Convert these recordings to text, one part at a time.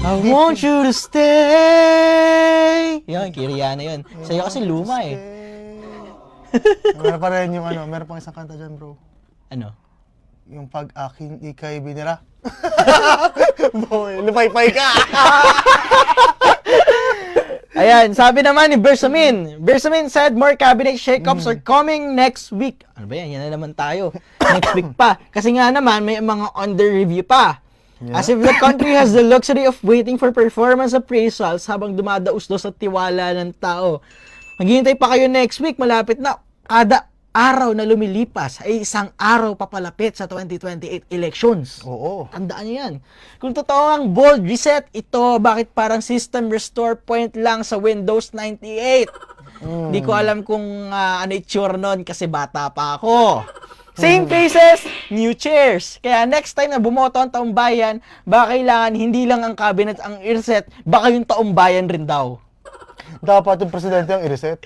I want you to stay. Yun, Kiriana yun. Sa'yo kasi luma eh. Meron pa rin yung meron pang isang kanta dyan, bro. Ano? Yung pag aking ikay binira. Boy, lupay-pay ka! Ayan, sabi naman ni Bersamin. Bersamin said more cabinet shakeups are coming next week. Ano ba yan? Yan na naman tayo. Next week pa. Kasi nga naman, may mga under review pa. Yeah. As if the country has the luxury of waiting for performance appraisals habang dumadaos-dos sa tiwala ng tao. Maghihintay pa kayo next week. Malapit na. Kada araw na lumilipas ay isang araw papalapit sa 2028 elections. Oo. Tandaan niyo yan. Kung totoo ang bold reset, ito bakit parang system restore point lang sa Windows 98? Hindi ko alam kung ano itsura nun kasi bata pa ako. Same faces, new chairs. Kaya next time na bumoto ang taong bayan, baka kailangan hindi lang ang cabinet ang i-reset, baka yung taong bayan rin daw. Dapat yung presidente ang i-reset.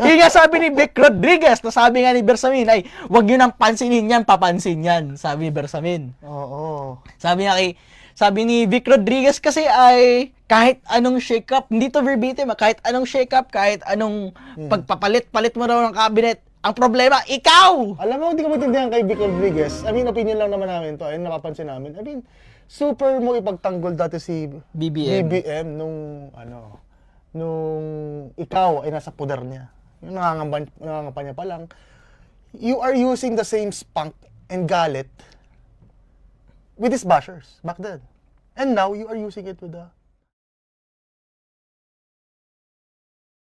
Yung nga sabi ni Vic Rodriguez, na sabi nga ni Bersamin ay, wag nyo nang pansinin yan, papansin yan. Sabi ni Bersamin. Oo. Sabi ni Vic Rodriguez kasi ay kahit anong shake-up, hindi to verbatim, kahit anong shake-up, kahit anong pagpapalit-palit mo raw ng cabinet, ang problema, ikaw! Alam mo, hindi ko maintindihan kay Vic Rodriguez. I mean, opinion lang naman namin to. Ayun, napapansin namin. I mean, super mo ipagtanggol dati si BBM nung ikaw ay nasa poder niya. Yung nangangamba niya pa lang. You are using the same spunk and galit with his bashers back then. And now, you are using it with the